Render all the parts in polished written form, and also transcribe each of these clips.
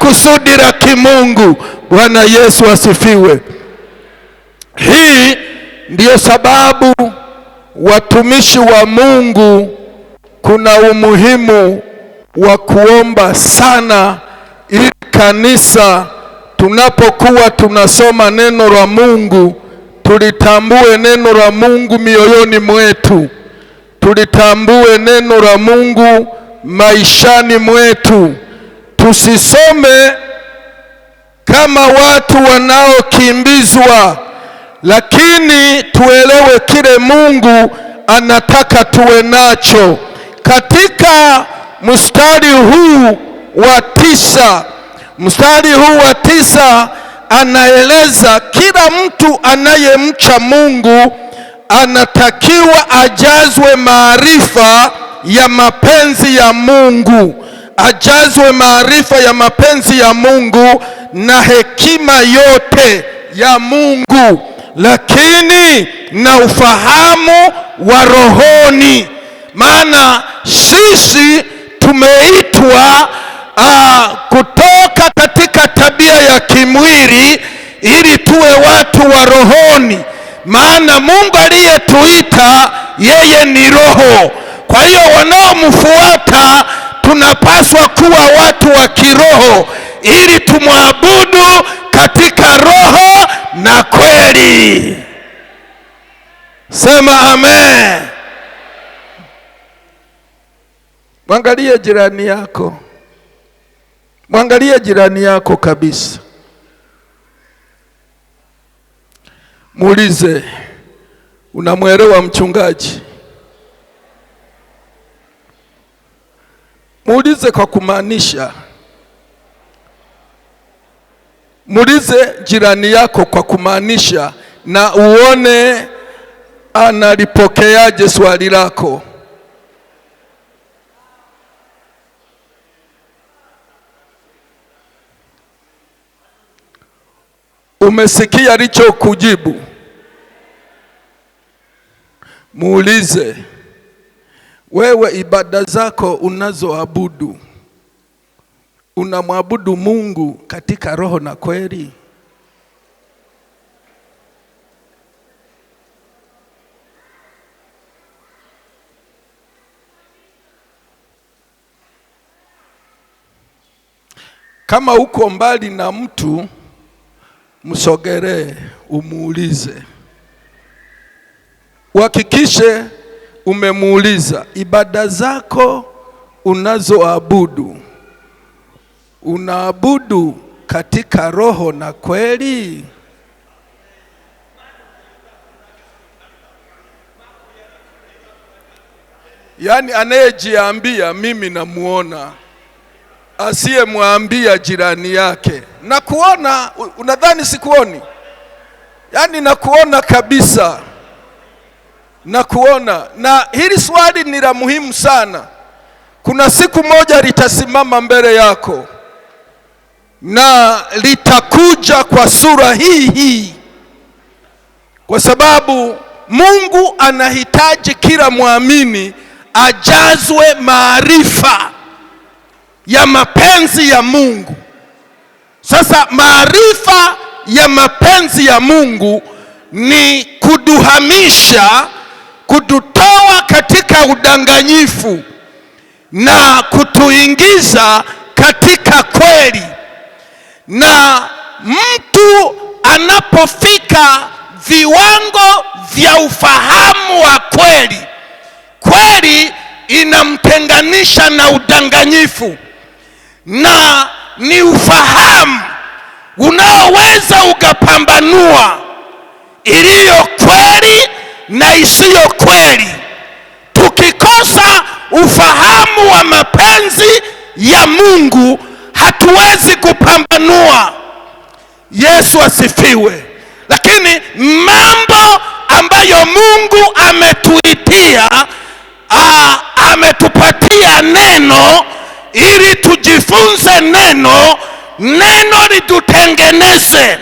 kusudi la kimungu. Bwana Yesu asifiwe. Hii ndiyo sababu watumishi wa Mungu kuna umuhimu wa kuomba sana, ili kanisa tunapokuwa tunasoma neno la Mungu tulitambue neno la Mungu mioyoni mwetu, tulitambue neno la Mungu maishani mwetu. Tusisome kama watu wanaokimbizwa, lakini tuelewe kile Mungu anataka tuwe nacho. Katika mstari huu wa tisa anaeleza kila mtu anayemcha Mungu anatakiwa ajazwe maarifa ya mapenzi ya Mungu, ajazwe maarifa ya mapenzi ya Mungu na hekima yote ya Mungu, lakini na ufahamu wa rohoni. Maana sisi tumeitwa kutoka katika tabia ya kimwili ili tuwe watu wa rohoni. Maana Mungu aliyetuita yeye ni roho. Kwa hiyo wanaomfuata tunapaswa kuwa watu wa kiroho ili tumwabudu katika roho na kweli. Sema amen. Mwangalie jirani yako. Mwangalie jirani yako kabisa. Muulize, unamwelewa mchungaji? Muulize kwa kumaanisha. Muulize jirani yako kwa kumaanisha, na uone analipokeaje swali lako. Umesikia alichokujibu? Muulize, wewe ibada zako unazoabudu, unamwabudu Mungu katika roho na kweli? Kama uko mbali na mtu, msogelee umuulize. Uhakikishe umemuuliza, ibada zako unazoabudu, unaabudu katika roho na kweli? Yaani anayejiambia mimi namuona, asiyemwambia jirani yake na kuona, unadhani sikuoni? Yaani nakuona kabisa, nakuona. Na hili swali ni la muhimu sana. Kuna siku moja litasimama mbele yako na litakuja kwa sura hii, kwa sababu Mungu anahitaji kila muamini ajazwe maarifa ya mapenzi ya Mungu. Sasa maarifa ya mapenzi ya Mungu ni kuduhamisha, kututoa katika udanganyifu na kutuingiza katika kweli. Na mtu anapofika viwango vya ufahamu wa kweli, kweli inamtenganisha na udanganyifu, na ni ufahamu unaoweza ukapambanua iliyo kweli na isiyo kweli. Tukikosa ufahamu wa mapenzi ya Mungu, hatuwezi kupambanua. Yesu asifiwe. Lakini mambo ambayo Mungu ametuitia, ametupatia neno ili tujifunze neno litutengeneze.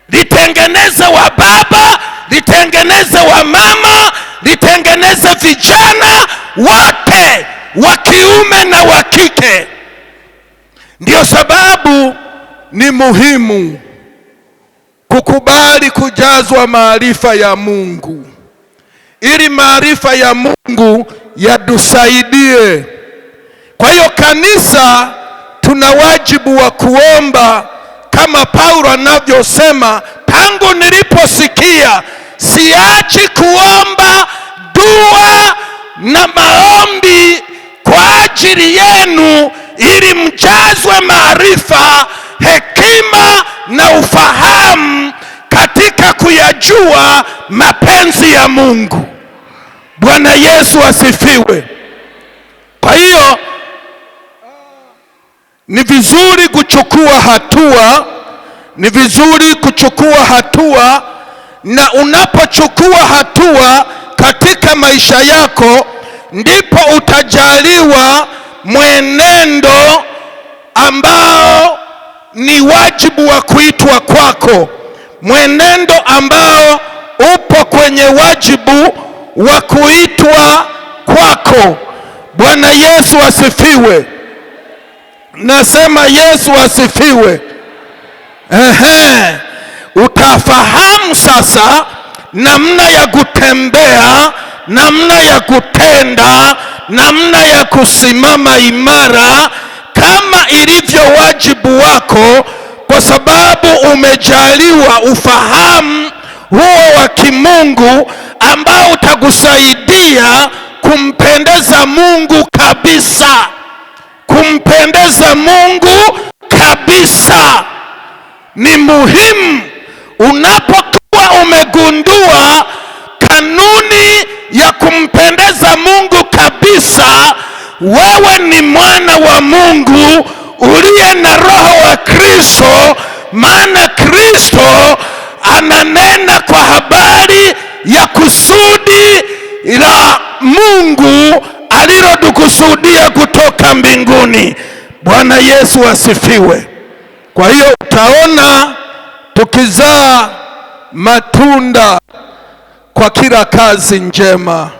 Litengeneze wa baba, litengeneze wa mama, litengeneze vijana wote wa kiume na wa kike. Ndiyo sababu ni muhimu kukubali kujazwa maarifa ya Mungu, ili maarifa ya Mungu yatusaidie. Kwa hiyo kanisa tuna wajibu wa kuomba kama Paulo anavyosema, tangu niliposikia siachi kuomba dua na maombi kwa ajili yenu, ili mjazwe maarifa, hekima na ufahamu katika kuyajua mapenzi ya Mungu. Bwana Yesu asifiwe. Kwa hiyo ni vizuri kuchukua hatua, ni vizuri kuchukua hatua, na unapochukua hatua katika maisha yako ndipo utajaliwa mwenendo ambao ni wajibu wa kuitwa kwako, mwenendo ambao upo kwenye wajibu wa kuitwa kwako. Bwana Yesu asifiwe. Nasema Yesu asifiwe. Utafahamu sasa namna ya kutembea, namna ya kutenda, namna ya kusimama imara kama ilivyo wajibu wako, kwa sababu umejaliwa ufahamu huo wa kimungu ambao utakusaidia kumpendeza Mungu kabisa, kumpendeza Mungu kabisa. Ni muhimu unapokuwa umegundua kanuni ya kumpendeza Mungu kabisa, wewe ni mwana wa Mungu uliye na roho wa Kristo, maana Kristo ananena kwa habari ya kusudi la Mungu alilotukusudia kutoka mbinguni. Bwana Yesu asifiwe. Kwa hiyo utaona tukizaa matunda kwa kila kazi njema.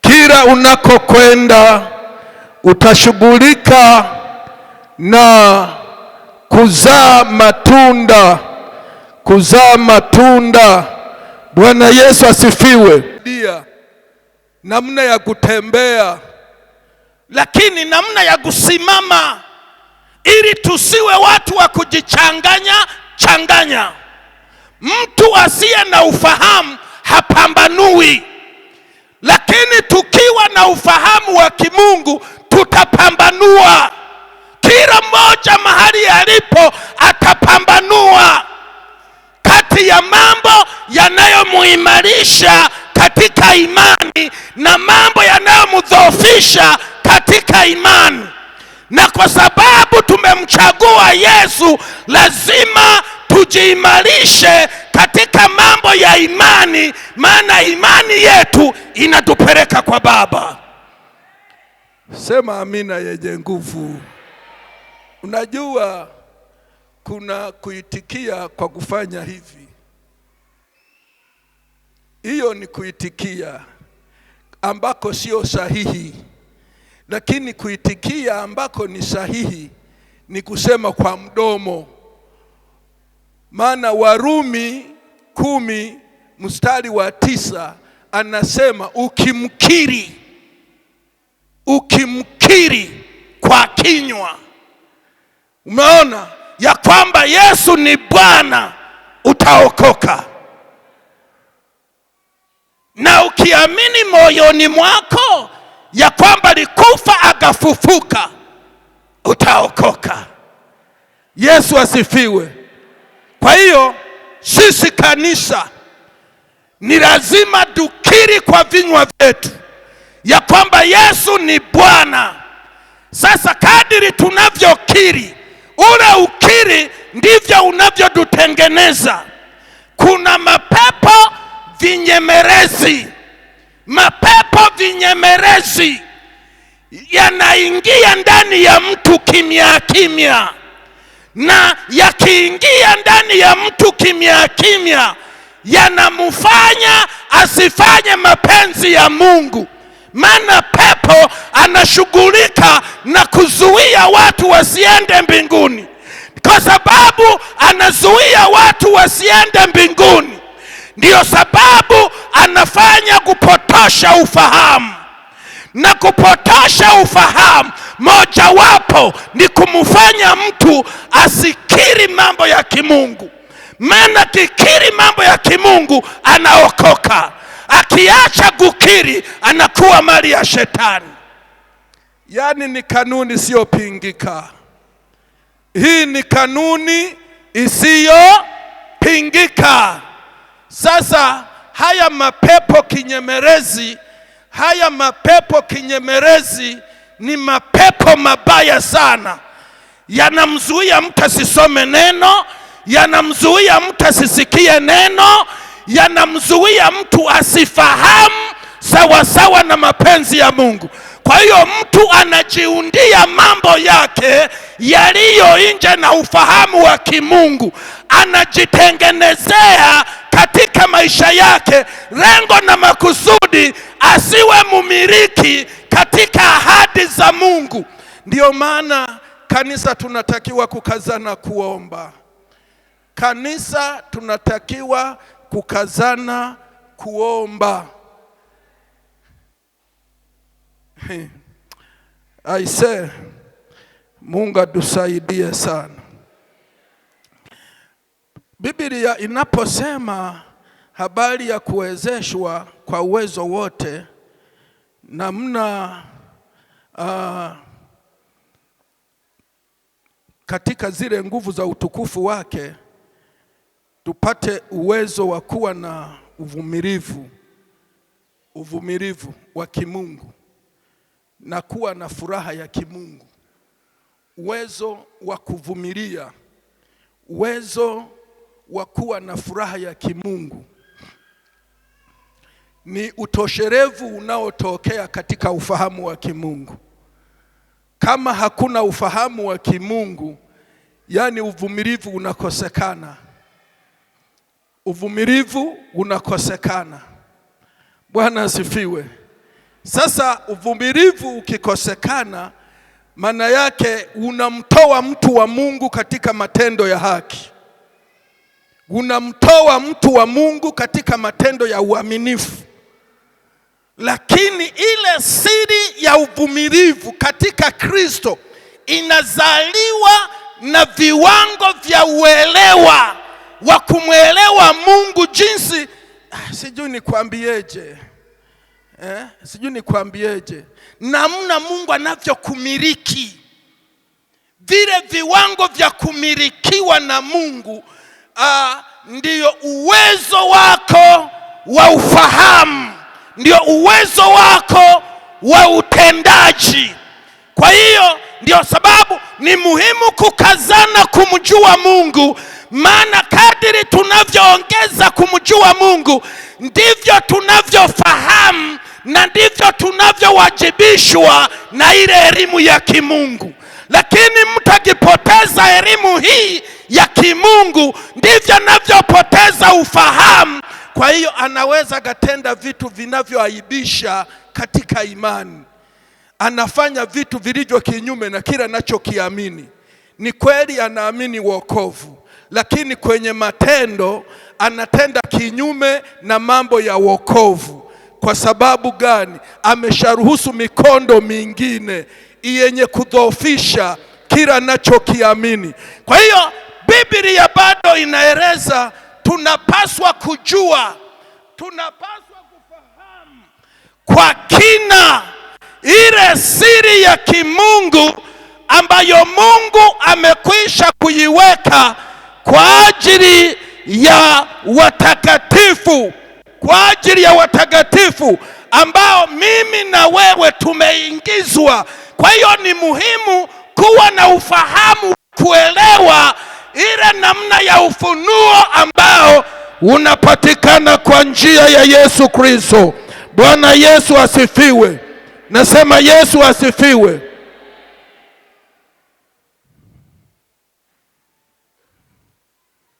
Kila unakokwenda utashughulika na kuzaa matunda, kuzaa matunda. Bwana Yesu asifiwe. Namna ya kutembea, lakini namna ya kusimama, ili tusiwe watu wa kujichanganya changanya. Mtu asiye na ufahamu hapambanui, lakini tukiwa na ufahamu wa kimungu tutapambanua. Kila mmoja mahali alipo atapambanua kati ya mambo yanayomuimarisha katika imani na mambo yanayomdhoofisha katika imani. Na kwa sababu tumemchagua Yesu, lazima tujiimarishe katika mambo ya imani, maana imani yetu inatupeleka kwa Baba. Sema amina yenye nguvu. Unajua kuna kuitikia kwa kufanya hivi. Hiyo ni kuitikia ambako sio sahihi, lakini kuitikia ambako ni sahihi ni kusema kwa mdomo. Maana Warumi 10:9 anasema ukimkiri kwa kinywa, umeona ya kwamba Yesu ni Bwana, utaokoka. Na ukiamini moyoni mwako ya kwamba alikufa akafufuka, utaokoka. Yesu asifiwe. Kwa hiyo sisi kanisa ni lazima tukiri kwa vinywa vyetu ya kwamba Yesu ni Bwana. Sasa kadiri tunavyokiri, ule ukiri ndivyo unavyotutengeneza. Kuna mapepo vinyemerezi, mapepo vinyemerezi yanaingia ndani ya mtu kimya kimya, na yakiingia ndani ya mtu kimya kimya yanamfanya asifanye mapenzi ya Mungu. Maana pepo anashughulika na kuzuia watu watu wasiende mbinguni, kwa sababu anazuia watu wasiende mbinguni. Ndiyo sababu anafanya kupotosha ufahamu, na kupotosha ufahamu mojawapo ni kumfanya mtu asikiri mambo ya kimungu. Maana kikiri mambo ya kimungu anaokoka, akiacha kukiri anakuwa mali ya shetani. Yaani ni kanuni isiyopingika. Hii ni kanuni isiyopingika. Sasa haya mapepo kinyemerezi ni mapepo mabaya sana. Yanamzuia mtu asisome neno, yanamzuia mtu asisikie neno, yanamzuia mtu asifahamu sawa na mapenzi ya Mungu. Kwa hiyo mtu anajiundia mambo yake yaliyo nje na ufahamu wa kimungu, anajitengenezea katika maisha yake lengo na makusudi asiwe mumiliki katika ahadi za Mungu. Ndiyo maana kanisa tunatakiwa kukazana kuomba. Kanisa tunatakiwa kukazana kuomba. Aise, Mungu atusaidie sana. Biblia inaposema habari ya kuwezeshwa kwa uwezo wote, namna katika zile nguvu za utukufu wake tupate uwezo wa kuwa na uvumilivu wa kimungu na kuwa na furaha ya kimungu, uwezo wa kuvumilia, uwezo wa kuwa na furaha ya kimungu ni utosherevu unaotokea katika ufahamu wa kimungu. Kama hakuna ufahamu wa kimungu, yani uvumilivu unakosekana. Uvumilivu unakosekana. Bwana asifiwe. Sasa uvumilivu ukikosekana, maana yake unamtoa mtu wa Mungu katika matendo ya haki. Unamtoa mtu wa Mungu katika matendo ya uaminifu. Lakini ile siri ya uvumilivu katika Kristo inazaliwa na viwango vya uelewa wa kumwelewa Mungu jinsi sijui nikwambieje namna Mungu anavyokumiliki. Vile viwango vya kumilikiwa na Mungu ndiyo uwezo wako wa ufahamu, ndio uwezo wako wa utendaji. Kwa hiyo ndio sababu ni muhimu kukazana kumjua Mungu, maana kadiri tunavyoongeza kumjua Mungu ndivyo tunavyofahamu na ndivyo tunavyowajibishwa na ile elimu ya kimungu. Lakini mtu akipoteza elimu hii ya kimungu ndivyo anavyopoteza ufahamu. Kwa hiyo anaweza gatenda vitu vinavyoaibisha katika imani. Anafanya vitu vilivyo kinyume na kila anachokiamini. Ni kweli anaamini wokovu, lakini kwenye matendo anatenda kinyume na mambo ya wokovu. Kwa sababu gani? Amesharuhusu mikondo mingine yenye kudhoofisha kila anachokiamini. Kwa hiyo Biblia bado inaeleza tunapaswa kujua, tunapaswa kufahamu kwa kina ile siri ya kimungu ambayo Mungu amekwisha kuiweka kwa ajili ya watakatifu, kwa ajili ya watakatifu ambao mimi na wewe tumeingizwa. Kwa hiyo ni muhimu kuwa na ufahamu, kuelewa ile namna ya ufunuo ambao unapatikana kwa njia ya Yesu Kristo. Bwana Yesu asifiwe. Nasema Yesu asifiwe.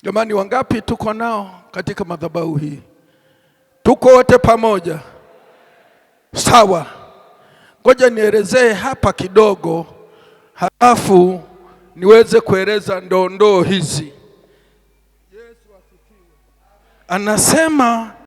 Jamani, wangapi tuko nao katika madhabahu hii? Tuko wote pamoja? Sawa. Ngoja nielezee hapa kidogo halafu niweze kueleza ndondoo hizi. Yesu asifiwe. Anasema